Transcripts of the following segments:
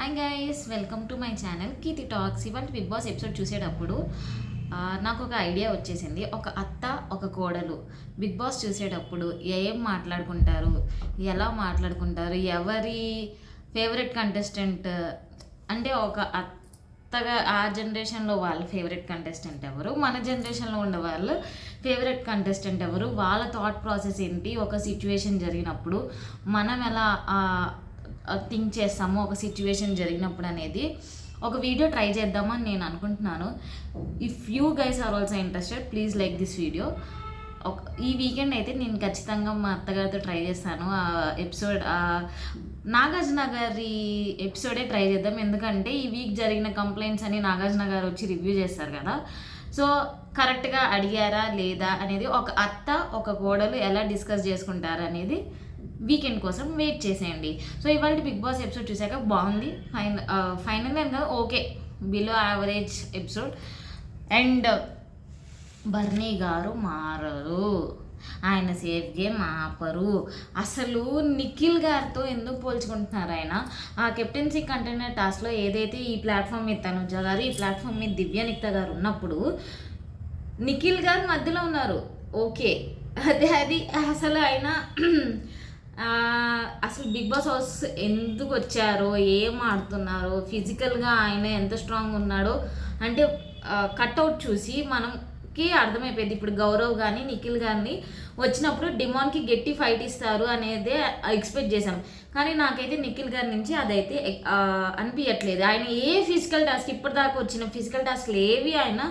Hi guys, welcome to my channel Keerthi talks. ఇవాళ big boss episode చూసేటప్పుడు నాకు ఒక ఐడియా వచ్చేసింది. ఒక అత్త ఒక కోడలు బిగ్ బాస్ చూసేటప్పుడు ఏం మాట్లాడుకుంటారు, ఎలా మాట్లాడుకుంటారు, ఎవరి ఫేవరెట్ కంటెస్టెంట్ అంటే ఒక అత్తగా ఆ జనరేషన్లో వాళ్ళ ఫేవరెట్ కంటెస్టెంట్ ఎవరు, మన జనరేషన్లో ఉండే వాళ్ళు ఫేవరెట్ కంటెస్టెంట్ ఎవరు, వాళ్ళ థాట్ ప్రాసెస్ ఏంటి, ఒక సిచ్యువేషన్ జరిగినప్పుడు మనం ఎలా థింక్ చేస్తాము ఒక సిచ్యువేషన్ జరిగినప్పుడు అనేది ఒక వీడియో ట్రై చేద్దామని నేను అనుకుంటున్నాను. If you guys are also interested please like this video. ఈ వీకెండ్ అయితే నేను ఖచ్చితంగా మా అత్తగారితో ట్రై చేస్తాను ఆ ఎపిసోడ్, నాగార్జున గారి ఎపిసోడే ట్రై చేద్దాం. ఎందుకంటే ఈ వీక్ జరిగిన కంప్లైంట్స్ అని నాగార్జున గారు వచ్చి రివ్యూ చేస్తారు కదా, సో కరెక్ట్గా అడిగారా లేదా అనేది, ఒక అత్త ఒక కోడలు ఎలా డిస్కస్ చేసుకుంటారు అనేది వీకెండ్ కోసం వెయిట్ చేసేయండి. సో ఇవాళ బిగ్ బాస్ ఎపిసోడ్ చూసాక బాగుంది, ఫైనల్ అని కాదు, okay, below average episode. And బర్నీ గారు మారరు, ఆయన సేఫ్ గేమ్ ఆపరు. అసలు నిఖిల్ గారితో ఎందుకు పోల్చుకుంటున్నారు? ఆయన ఆ కెప్టెన్సీ కంటైనర్ టాస్క్లో ఏదైతే ఈ ప్లాట్ఫామ్ మీద తనుజ గారు, ఈ ప్లాట్ఫామ్ మీద దివ్యానిక్త గారు ఉన్నప్పుడు నిఖిల్ గారు మధ్యలో ఉన్నారు. ఓకే, అది అసలు ఆయన అసలు బిగ్ బాస్ హౌస్ ఎందుకు వచ్చారో, ఏం ఆడుతున్నారో, ఫిజికల్గా ఆయన ఎంత స్ట్రాంగ్ ఉన్నాడో అంటే కట్అవుట్ చూసి మనకి అర్థమైపోయింది. ఇప్పుడు గౌరవ్ కానీ నిఖిల్ గారిని వచ్చినప్పుడు డిమాన్కి గట్టి ఫైట్ ఇస్తారు అనేది ఎక్స్పెక్ట్ చేశాం. కానీ నాకైతే నిఖిల్ గారి నుంచి అదైతే అనిపించట్లేదు. ఆయన ఏ ఫిజికల్ టాస్క్ ఇప్పటిదాకా వచ్చిన ఫిజికల్ టాస్క్లు ఏవి ఆయన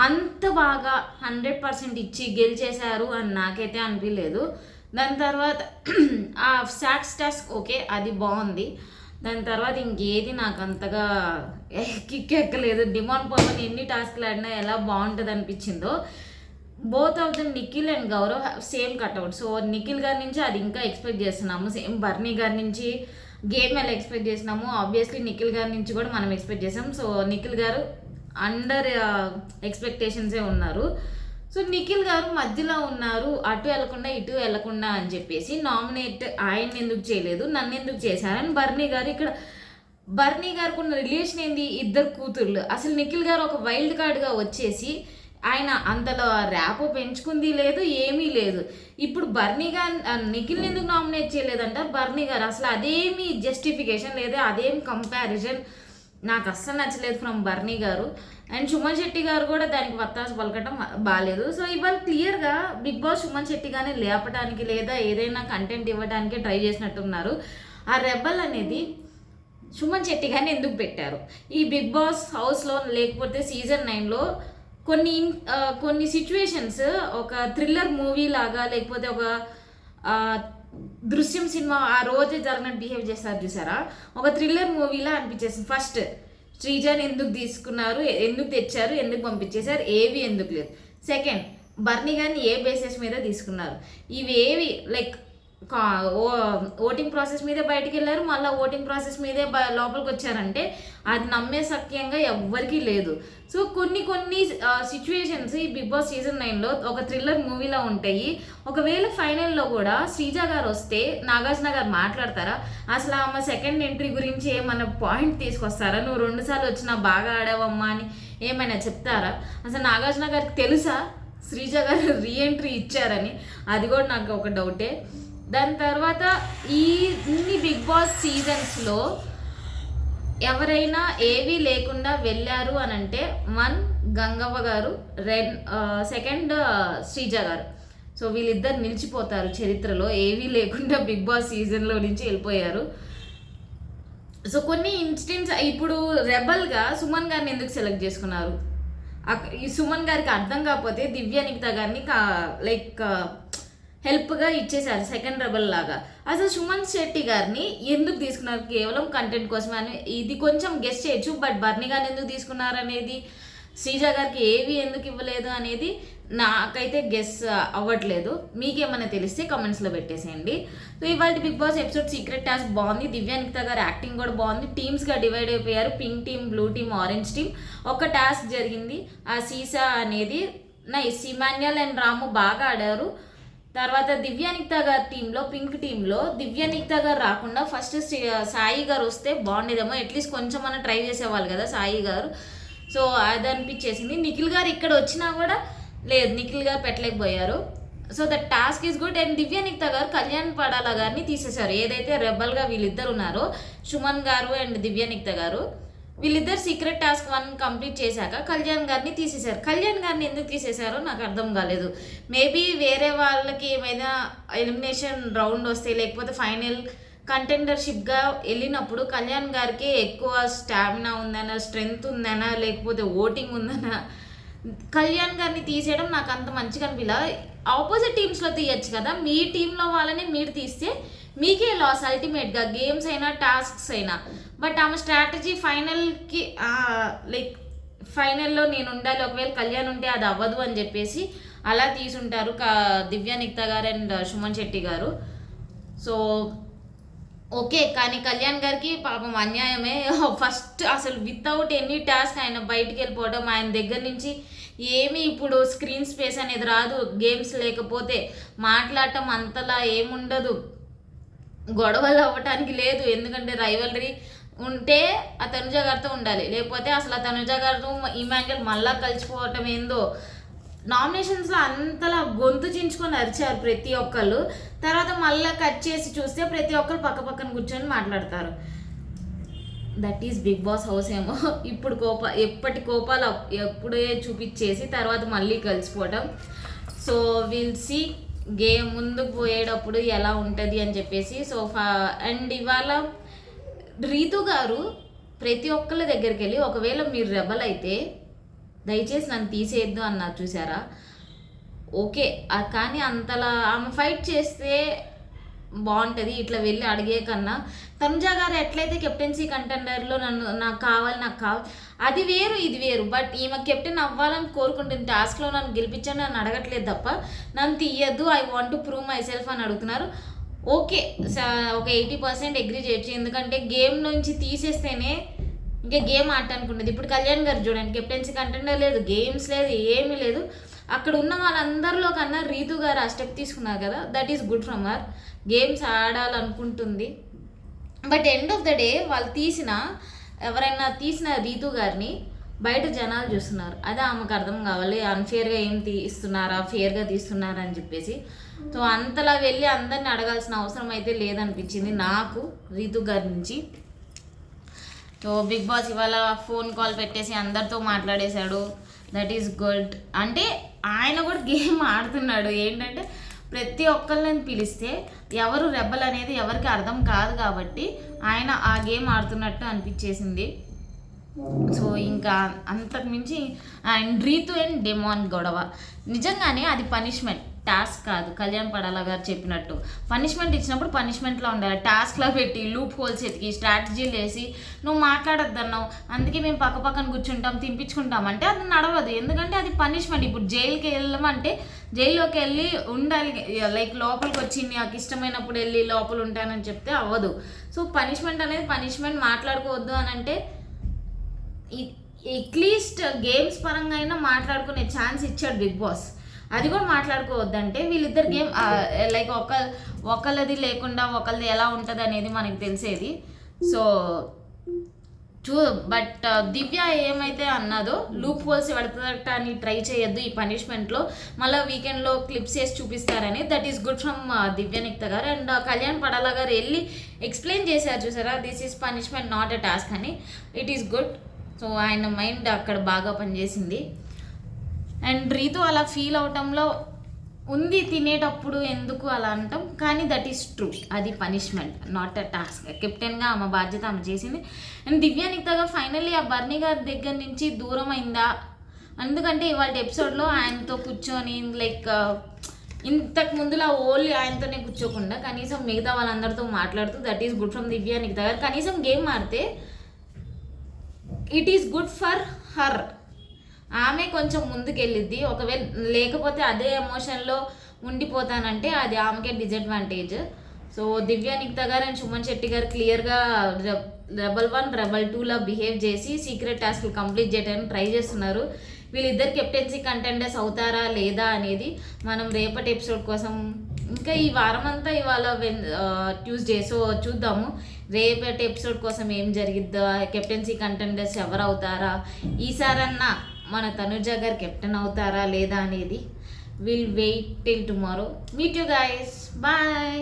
అంత బాగా 100% ఇచ్చి గెలిచేశారు అని నాకైతే అనిపించలేదు. దాని తర్వాత ఆ సాక్స్ టాస్క్ ఓకే, అది బాగుంది. దాని తర్వాత ఇంకేది నాకు అంతగా కిక్ ఎక్కలేదు. డిమాండ్ పవన్ ఎన్ని టాస్క్లు ఆడినా ఎలా బాగుంటుంది అనిపించిందో. Both of them Nikhil and Gaurav same cutout. So Nikhil గారి నుంచి అది ఇంకా ఎక్స్పెక్ట్ చేస్తున్నాము. సేమ్ బర్నీ గారి నుంచి గేమ్ ఎలా ఎక్స్పెక్ట్ చేసినాము, ఆబ్వియస్లీ నిఖిల్ గారి నుంచి కూడా మనం ఎక్స్పెక్ట్ చేసాం. సో నిఖిల్ గారు అండర్ ఎక్స్పెక్టేషన్సే ఉన్నారు. సో నిఖిల్ గారు మధ్యలో ఉన్నారు, అటు వెళ్లకుండా ఇటు వెళ్లకుండా అని చెప్పేసి నామినేట్ ఆయన ఎందుకు చేయలేదు, నన్ను ఎందుకు చేశారని బర్నీ గారు. ఇక్కడ బర్నీ గారికి ఉన్న రిలేషన్ ఏంది, ఇద్దరు కూతుర్లు. అసలు నిఖిల్ గారు ఒక వైల్డ్ కార్డ్గా వచ్చేసి ఆయన అంతలో ర్యాప్ పెంచుకుంది లేదు, ఏమీ లేదు. ఇప్పుడు బర్నీ గారు నిఖిల్ని ఎందుకు నామినేట్ చేయలేదంటారు బర్నీ గారు. అసలు అదేమి జస్టిఫికేషన్ లేదు, అదేం కంపారిజన్ నాకు అస్సలు నచ్చలేదు ఫ్రమ్ బర్నీ గారు. అండ్ సుమన్ శెట్టి గారు కూడా దానికి వత్తాసు పలకటం బాగాలేదు. సో ఇవాళ క్లియర్గా బిగ్ బాస్ సుమన్ శెట్టి గానే లేపడానికి లేదా ఏదైనా కంటెంట్ ఇవ్వడానికి ట్రై చేసినట్టున్నారు. ఆ రెబల్ అనేది సుమన్ శెట్టి గారిని ఎందుకు పెట్టారు ఈ బిగ్ బాస్ హౌస్లో? లేకపోతే సీజన్ 9లో కొన్ని సిచ్యువేషన్స్ ఒక థ్రిల్లర్ మూవీ లాగా, లేకపోతే ఒక దృశ్యం సినిమా ఆ రోజే జరిగినట్టు బిహేవ్ చేస్తారు చూసారా, ఒక థ్రిల్లర్ మూవీలా అనిపించేసింది. ఫస్ట్ శ్రీజాని ఎందుకు తీసుకున్నారు, ఎందుకు తెచ్చారు, ఎందుకు పంపించేశారు, ఏవి ఎందుకు లేదు. సెకండ్, బర్నీ గారిని ఏ బేసిస్ మీద తీసుకున్నారు, ఇవేవి లైక్ ఓటింగ్ ప్రాసెస్ మీదే బయటికి వెళ్ళారు, మళ్ళీ ఓటింగ్ ప్రాసెస్ మీదే లోపలికి వచ్చారంటే అది నమ్మే సత్యంగా ఎవ్వరికీ లేదు. సో కొన్ని సిచ్యువేషన్స్ ఈ బిగ్ బాస్ సీజన్ 9లో ఒక థ్రిల్లర్ మూవీలో ఉంటాయి. ఒకవేళ ఫైనల్లో కూడా శ్రీజ గారు వస్తే నాగార్జున గారు మాట్లాడతారా? అసలు ఆమె సెకండ్ ఎంట్రీ గురించి ఏమైనా పాయింట్ తీసుకొస్తారా? నువ్వు 2 సార్లు వచ్చినా బాగా ఆడావమ్మా అని ఏమైనా చెప్తారా? అసలు నాగార్జున గారికి తెలుసా శ్రీజ గారు రీఎంట్రీ ఇచ్చారని? అది కూడా నాకు ఒక డౌటే. దాని తర్వాత ఇన్ని బిగ్ బాస్ సీజన్స్లో ఎవరైనా ఏవీ లేకుండా వెళ్ళారు అని అంటే 1 గంగవ్వ గారు, సెకండ్ శ్రీజ గారు. సో వీళ్ళిద్దరు నిలిచిపోతారు చరిత్రలో, ఏవీ లేకుండా బిగ్ బాస్ సీజన్లో నుంచి వెళ్ళిపోయారు. సో కొన్ని ఇన్స్టెంట్స్ ఇప్పుడు రెబల్గా సుమన్ గారిని ఎందుకు సెలెక్ట్ చేసుకున్నారు? ఈ సుమన్ గారికి అర్థం కాకపోతే దివ్యానిక్త గారిని లైక్ హెల్ప్గా ఇచ్చేసారు సెకండ్ రెబల్ లాగా. అసలు సుమన్ శెట్టి గారిని ఎందుకు తీసుకున్నారు? కేవలం కంటెంట్ కోసమే అని ఇది కొంచెం గెస్ చేయొచ్చు. బట్ బర్నీ గారిని ఎందుకు తీసుకున్నారు అనేది, శ్రీజ గారికి ఏవి ఎందుకు ఇవ్వలేదు అనేది నాకైతే గెస్ అవ్వట్లేదు. మీకేమైనా తెలిస్తే కామెంట్స్లో పెట్టేసేయండి. సో ఇవాళ big boss episode secret task బాగుంది, దివ్యానిక్త గారు యాక్టింగ్ కూడా బాగుంది. టీమ్స్గా డివైడ్ అయిపోయారు, pink team, blue team, orange team. ఒక టాస్క్ జరిగింది, ఆ సీసా అనేది నైస్. ఇమాన్యుయల్ అండ్ రాము బాగా ఆడారు. తర్వాత దివ్యానిక్త గారి టీంలో, పింక్ టీంలో దివ్యానిక్త గారు రాకుండా ఫస్ట్ సాయి గారు వస్తే బాగుండేదేమో, అట్లీస్ట్ కొంచెం అన్న ట్రై చేసేవాళ్ళు కదా సాయి గారు. సో అది అనిపించేసింది. నిఖిల్ గారు ఇక్కడ వచ్చినా కూడా లేదు, నిఖిల్ గారు పెట్టలేకపోయారు. So that task is good. And దివ్యానిక్త గారు కళ్యాణ్ పడాల గారిని తీసేశారు. ఏదైతే రెబల్గా వీళ్ళిద్దరు ఉన్నారో, సుమన్ గారు అండ్ దివ్యానిక్త గారు, వీళ్ళిద్దరు సీక్రెట్ టాస్క్ 1 కంప్లీట్ చేశాక కళ్యాణ్ గారిని తీసేశారు. కళ్యాణ్ గారిని ఎందుకు తీసేశారో నాకు అర్థం కాలేదు. మేబీ వేరే వాళ్ళకి ఏమైనా ఎలిమినేషన్ రౌండ్ వస్తే, లేకపోతే ఫైనల్ కంటెండర్షిప్గా వెళ్ళినప్పుడు కళ్యాణ్ గారికి ఎక్కువ స్టామినా ఉందనా, స్ట్రెంగ్త్ ఉందనా, లేకపోతే ఓటింగ్ ఉందనా, కళ్యాణ్ గారిని తీసేయడం నాకు అంత మంచిగా అనిపించలా. ఆపోజిట్ టీమ్స్లో తీయచ్చు కదా, మీ టీంలో వాళ్ళని మీరు తీస్తే మీకే లాస్ అల్టిమేట్గా, గేమ్స్ అయినా టాస్క్స్ అయినా. బట్ ఆమె స్ట్రాటజీ ఫైనల్కి లైక్ ఫైనల్లో నేను ఉండాలి, ఒకవేళ కళ్యాణ్ ఉంటే అది అవ్వదు అని చెప్పేసి అలా తీసుంటారు దివ్యానిక్త గారు అండ్ సుమన్ శెట్టి గారు. సో ఓకే, కానీ కళ్యాణ్ గారికి పాపం అన్యాయమే. ఫస్ట్ అసలు వితౌట్ ఎనీ టాస్క్ ఆయన బయటికి వెళ్ళిపోవడం, ఆయన దగ్గర నుంచి ఏమీ ఇప్పుడు స్క్రీన్ స్పేస్ అనేది రాదు, గేమ్స్ లేకపోతే మాట్లాడటం అంతలా ఏముండదు, గొడవలు అవ్వటానికి లేదు. ఎందుకంటే రైవలరీ ఉంటే ఆ తనుజ గారితో ఉండాలి, లేకపోతే అసలు ఆ తనుజ గారు ఇమాన్యుయల్ మళ్ళా కలిసిపోవటం ఏందో. నామినేషన్స్లో అంతలా గొంతు చించుకొని అరిచారు ప్రతి ఒక్కళ్ళు. తర్వాత మళ్ళీ కట్ చేసి చూస్తే ప్రతి ఒక్కరు పక్క పక్కన కూర్చొని మాట్లాడతారు. That is big boss house ఏమో. ఇప్పుడు ఎప్పటి కోపాలు ఎప్పుడే చూపించేసి తర్వాత మళ్ళీ కలిసిపోవటం. సో విల్ సీ గేమ్ ముందుకు పోయేటప్పుడు ఎలా ఉంటుంది అని చెప్పేసి. సో అండ్ ఇవాళ రీతు గారు ప్రతి ఒక్కళ్ళ దగ్గరికి వెళ్ళి, ఒకవేళ మీరు రెబల్ అయితే దయచేసి నన్ను తీసేయద్దు అన్నారు చూసారా. ఓకే, కానీ అంతలా ఆమె ఫైట్ చేస్తే బాగుంటుంది ఇట్లా వెళ్ళి అడిగే కన్నా. తనుజ గారు ఎట్లయితే కెప్టెన్సీ కంటెండర్లో నాకు కావాలి అది వేరు ఇది వేరు. బట్ ఈమె కెప్టెన్ అవ్వాలని కోరుకుంటుంది, టాస్క్లో నన్ను గెలిపించండి నన్ను అడగట్లేదు తప్ప నన్ను తీయద్దు, I want to prove my self అని అడుగుతున్నారు. ఓకే, ఒక 80% అగ్రీ చేయొచ్చు. ఎందుకంటే గేమ్ నుంచి తీసేస్తేనే ఇంకా గేమ్ ఆడటానికి ఉండదు. ఇప్పుడు కళ్యాణ్ గారు చూడండి, కెప్టెన్సీ కంటెండర్ లేదు, గేమ్స్ లేదు, ఏమీ లేదు. అక్కడ ఉన్న వాళ్ళందరిలో కన్నా రీతు గారు ఆ స్టెప్ తీసుకున్నారు కదా, that is good from her. గేమ్స్ ఆడాలనుకుంటుంది. But end of the day ఎవరైనా తీసిన రీతు గారిని బయట జనాలు చూస్తున్నారు. అదే ఆమెకు అర్థం కావాలి, అన్ఫేర్గా ఏం తీస్తున్నారా, ఫేర్గా తీస్తున్నారా అని చెప్పేసి. సో అంతలా వెళ్ళి అందరిని అడగాల్సిన అవసరం అయితే లేదనిపించింది నాకు రీతు గారి నుంచి. సో బిగ్ బాస్ ఇవాళ ఫోన్ కాల్ పెట్టేసి అందరితో మాట్లాడేశాడు, దట్ ఈస్ గుడ్. అంటే ఆయన కూడా గేమ్ ఆడుతున్నాడు. ఏంటంటే ప్రతి ఒక్కళ్ళని పిలిస్తే ఎవరు రెబల్ అనేది ఎవరికి అర్థం కాదు కాబట్టి ఆయన ఆ గేమ్ ఆడుతున్నట్టు అనిపించేసింది. సో ఇంకా అంతకుమించి అండ్ రీతు అండ్ డెమాన్ గొడవ నిజంగానే అది పనిష్మెంట్, టాస్క్ కాదు. కళ్యాణ్ పడాల గారు చెప్పినట్టు పనిష్మెంట్ ఇచ్చినప్పుడు పనిష్మెంట్లో ఉండాలి. టాస్క్లో పెట్టి లూప్ హోల్స్ ఎతికి స్ట్రాటజీలు వేసి నువ్వు మాట్లాడొద్దన్నావు, అందుకే మేము పక్క పక్కన కూర్చుంటాం తినిపించుకుంటాం అంటే అది నడవదు. ఎందుకంటే అది పనిష్మెంట్. ఇప్పుడు జైలుకి వెళ్ళమంటే జైల్లోకి వెళ్ళి ఉండాలి, లైక్ లోపలికి వచ్చి నాకు ఇష్టమైనప్పుడు వెళ్ళి లోపల ఉంటానని చెప్తే అవ్వదు. సో పనిష్మెంట్ అనేది పనిష్మెంట్, మాట్లాడుకోవద్దు అని అంటే అట్లీస్ట్ గేమ్స్ పరంగా అయినా మాట్లాడుకునే ఛాన్స్ ఇచ్చాడు బిగ్ బాస్. అది కూడా మాట్లాడుకోవద్దంటే వీళ్ళిద్దరు గేమ్ లైక్ ఒకళ్ళది లేకుండా ఒకళ్ళది ఎలా ఉంటుంది అనేది మనకి తెలిసేది. సో బట్ దివ్య ఏమైతే అన్నదో లూప్ హోల్స్ పెడతాని ట్రై చేయొద్దు ఈ పనిష్మెంట్లో, మళ్ళీ వీకెండ్లో క్లిప్స్ వేసి చూపిస్తారని. దట్ ఈస్ గుడ్ ఫ్రమ్ దివ్యానిక్త గారు. అండ్ కళ్యాణ్ పడాల గారు వెళ్ళి ఎక్స్ప్లెయిన్ చేశారు చూసారా, this is punishment not a task అని. It is good. సో ఆయన మైండ్ అక్కడ బాగా పనిచేసింది. అండ్ రీతు అలా ఫీల్ అవటంలో ఉంది, తినేటప్పుడు ఎందుకు అలా అంటాం, కానీ దట్ ఈస్ ట్రూ. అది పనిష్మెంట్ నాట్ అ టాస్క్. కెప్టెన్గా ఆమె బాధ్యత ఆమె చేసింది. అండ్ దివ్యానిక్తగా ఫైనల్లీ ఆ బర్నీ గారి దగ్గర నుంచి దూరం అయిందా, ఎందుకంటే ఇవాళ ఎపిసోడ్లో ఆయనతో కూర్చొని లైక్ ఇంతకు ముందులా ఓన్లీ ఆయనతోనే కూర్చోకుండా కనీసం మిగతా వాళ్ళందరితో మాట్లాడుతూ, దట్ ఈస్ గుడ్ ఫ్రమ్ దివ్యానిక్త గారు. కనీసం గేమ్ ఆడితే it is good for her. ఆమె కొంచెం ముందుకెళ్ళిద్ది. ఒకవేళ లేకపోతే అదే ఎమోషన్లో ఉండిపోతానంటే అది ఆమెకే డిసడ్వాంటేజ్. సో దివ్యానిక్త గారు అండ్ సుమన్ శెట్టి గారు క్లియర్గా రెబల్ 1 రెబల్ 2లా బిహేవ్ చేసి సీక్రెట్ టాస్క్లు కంప్లీట్ చేయడానికి ట్రై చేస్తున్నారు. వీళ్ళిద్దరు కెప్టెన్సీ కంటెండర్స్ అవుతారా లేదా అనేది మనం రేపటి ఎపిసోడ్ కోసం ఇంకా ఈ వారం అంతా ఇవాళ ట్యూస్డే, సో చూద్దాము రేపటి ఎపిసోడ్ కోసం ఏం జరిగిద్దా, కెప్టెన్సీ కంటెండర్స్ ఎవరు అవుతారా, ఈసారన్నా మన తనుజ గారు కెప్టెన్ అవుతారా లేదా అనేది. Will wait till tomorrow. Meet you guys, bye.